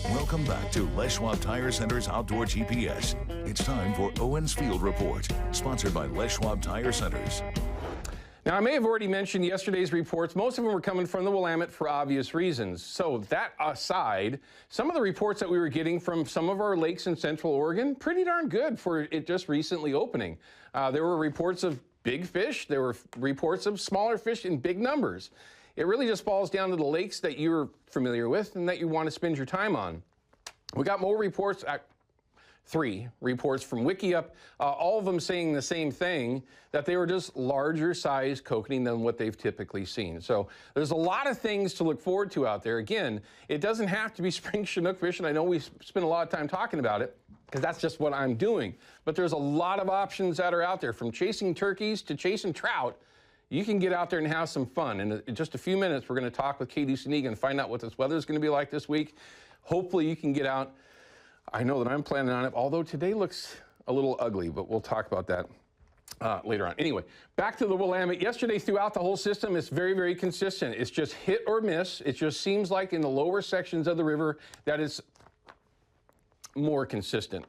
Welcome back to Les Schwab Tire Center's Outdoor GPS. It's time for Owin's Field Report, sponsored by Les Schwab Tire Centers. Now, I may have already mentioned yesterday's reports. Most of them were coming from the Willamette for obvious reasons. So that aside, some of the reports that we were getting from some of our lakes in Central Oregon, pretty darn good for it just recently opening. There were reports of big fish. There were reports of smaller fish in big numbers. It really just falls down to the lakes that you're familiar with and that you want to spend your time on. We got more reports, 3 reports from Wickiup, all of them saying the same thing, that they were just larger size kokanee than what they've typically seen. So there's a lot of things to look forward to out there. Again, it doesn't have to be spring Chinook fishing. I know we spend a lot of time talking about it, because that's just what I'm doing. But there's a lot of options that are out there, from chasing turkeys to chasing trout. You can get out there and have some fun. And in just a few minutes, we're going to talk with Katie Sneeg and find out what this weather is going to be like this week. Hopefully you can get out. I know that I'm planning on it, although today looks a little ugly, but we'll talk about that later on. Anyway, back to the Willamette. Yesterday, throughout the whole system, it's very, very consistent. It's just hit or miss. It just seems like in the lower sections of the river that it's more consistent.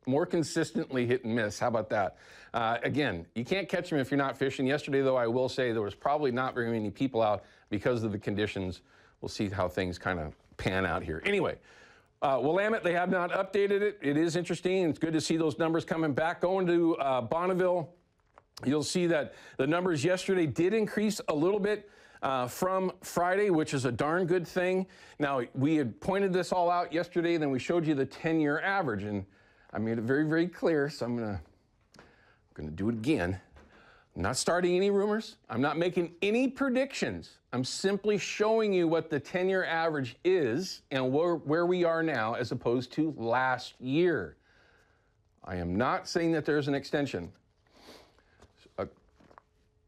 More consistently hit and miss. How about that? Again, you can't catch them if you're not fishing. Yesterday, though, I will say there was probably not very many people out because of the conditions. We'll see how things kind of pan out here. Anyway, Willamette, they have not updated it. It is interesting. It's good to see those numbers coming back. Going to Bonneville, you'll see that the numbers yesterday did increase a little bit from Friday, which is a darn good thing. Now, we had pointed this all out yesterday, and then we showed you the 10-year average, and I made it very, very clear, so I'm gonna do it again. I'm not starting any rumors. I'm not making any predictions. I'm simply showing you what the 10-year average is and where we are now as opposed to last year. I am not saying that there's an extension.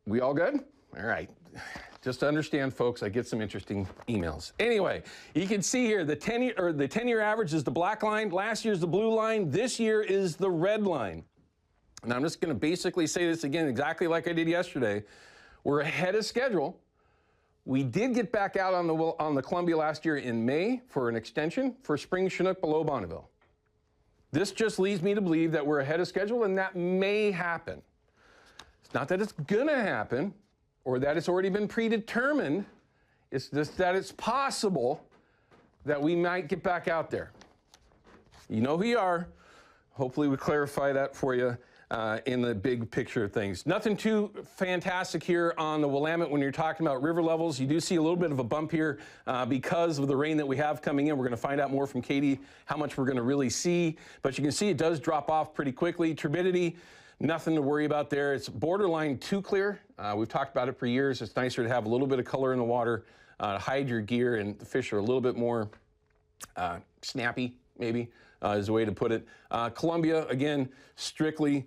We all good? All right. Just to understand, folks, I get some interesting emails. Anyway, you can see here the 10-year average is the black line. Last year's the blue line. This year is the red line. And I'm just going to basically say this again exactly like I did yesterday. We're ahead of schedule. We did get back out on the Columbia last year in May for an extension for spring Chinook below Bonneville. This just leads me to believe that we're ahead of schedule, and that may happen. It's not that it's going to happen or that it's already been predetermined. It's just that it's possible that we might get back out there. You know who you are. Hopefully we clarify that for you in the big picture of things. Nothing too fantastic here on the Willamette when you're talking about river levels. You do see a little bit of a bump here because of the rain that we have coming in. We're going to find out more from Katie how much we're going to really see. But you can see it does drop off pretty quickly. Turbidity, nothing to worry about there. It's borderline too clear. We've talked about it for years. It's nicer to have a little bit of color in the water, hide your gear, and the fish are a little bit more snappy, maybe, is a way to put it. Columbia, again, strictly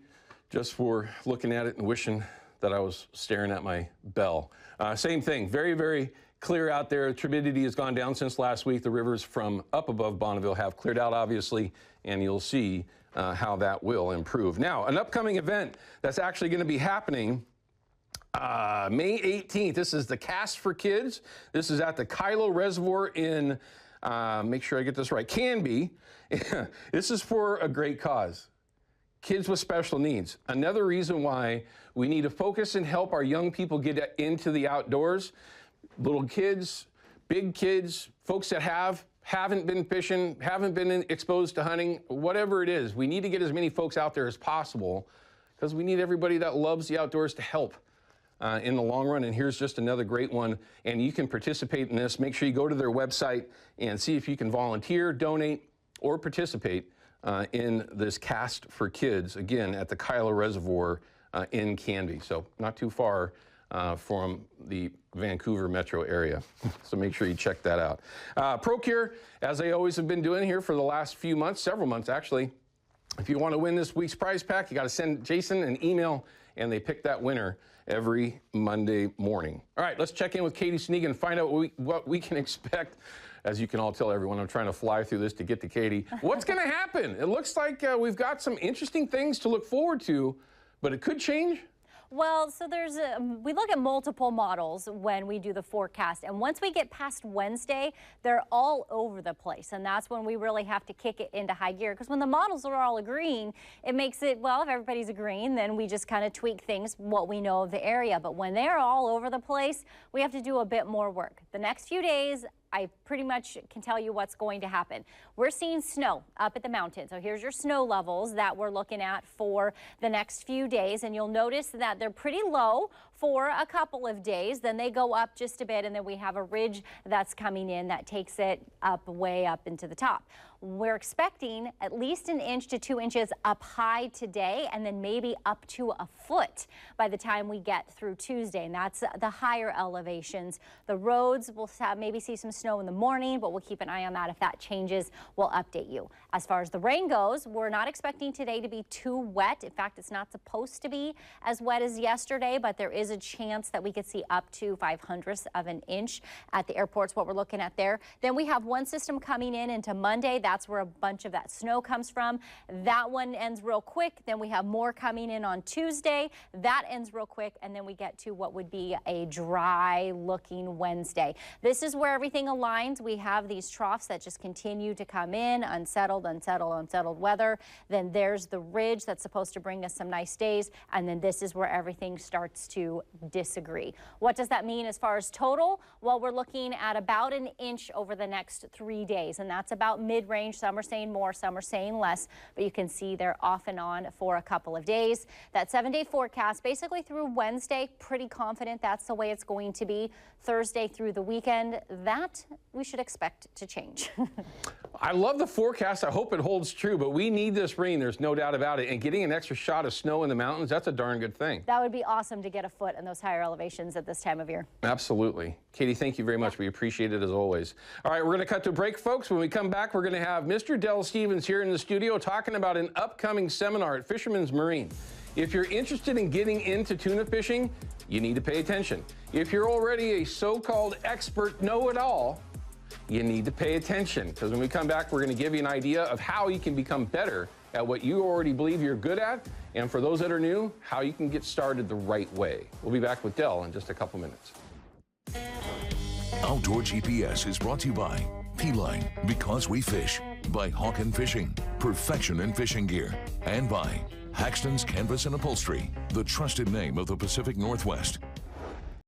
just for looking at it and wishing that I was staring at my bell. Same thing, very, very clear out there. Turbidity has gone down since last week. The rivers from up above Bonneville have cleared out, obviously, and you'll see how that will improve. Now, an upcoming event that's actually going to be happening May 18th. This is the Cast for Kids. This is at the Kylo Reservoir in, make sure I get this right, Canby. This is for a great cause. Kids with special needs. Another reason why we need to focus and help our young people get into the outdoors. Little kids, big kids, folks that haven't been fishing, haven't been exposed to hunting, whatever it is. We need to get as many folks out there as possible because we need everybody that loves the outdoors to help in the long run. And here's just another great one. And you can participate in this. Make sure you go to their website and see if you can volunteer, donate, or participate in this Cast for Kids, again, at the Kylo Reservoir in Canby. So not too far from the Vancouver metro area. So make sure you check that out. Procure, as I always have been doing here for the last few months, several months actually, if you want to win this week's prize pack, you got to send Jason an email, and they pick that winner every Monday morning. All right, let's check in with Katie Sneeg and find out what we can expect. As you can all tell, everyone, I'm trying to fly through this to get to Katie. What's going to happen? It looks like we've got some interesting things to look forward to, but it could change. Well, so we look at multiple models when we do the forecast, and once we get past Wednesday, they're all over the place, and that's when we really have to kick it into high gear, because when the models are all agreeing, it makes it, well, if everybody's agreeing, then we just kind of tweak things, what we know of the area. But when they're all over the place, we have to do a bit more work. The next few days, I pretty much can tell you what's going to happen. We're seeing snow up at the mountain. So here's your snow levels that we're looking at for the next few days. And you'll notice that they're pretty low for a couple of days. Then they go up just a bit, and then we have a ridge that's coming in that takes it up, way up into the top. We're expecting at least 1 inch to 2 inches up high today, and then maybe up to a foot by the time we get through Tuesday, and that's the higher elevations. The roads will maybe see some snow in the morning, but we'll keep an eye on that. If that changes, we'll update you. As far as the rain goes, we're not expecting today to be too wet. In fact, it's not supposed to be as wet as yesterday, but there is a chance that we could see up to 0.05 of an inch at the airports, what we're looking at there. Then we have one system coming in into Monday. That's where a bunch of that snow comes from. That one ends real quick. Then we have more coming in on Tuesday. That ends real quick. And then we get to what would be a dry looking Wednesday. This is where everything aligns. We have these troughs that just continue to come in, unsettled weather. Then there's the ridge that's supposed to bring us some nice days. And then this is where everything starts to disagree. What does that mean as far as total? Well, we're looking at about 1 inch over the next 3 days, and that's about mid-range. Some are saying more, some are saying less, but you can see they're off and on for a couple of days. That 7-day forecast, basically through Wednesday, pretty confident that's the way it's going to be. Thursday through the weekend, that we should expect to change. I love the forecast. I hope it holds true, but we need this rain. There's no doubt about it. And getting an extra shot of snow in the mountains, that's a darn good thing. That would be awesome to get a foot in those higher elevations at this time of year. Absolutely. Katie, thank you very much. We appreciate it as always. All right, we're going to cut to a break, folks. When we come back, we're going to have Mr. Del Stevens here in the studio talking about an upcoming seminar at Fisherman's Marine. If you're interested in getting into tuna fishing, you need to pay attention. If you're already a so-called expert know-it-all, you need to pay attention, because when we come back, we're going to give you an idea of how you can become better at what you already believe you're good at, and for those that are new, how you can get started the right way. We'll be back with Del in just a couple minutes. Outdoor GPS is brought to you by P-Line, because we fish, by Hawken Fishing, perfection in fishing gear, and by Haxton's Canvas and Upholstery, the trusted name of the Pacific Northwest.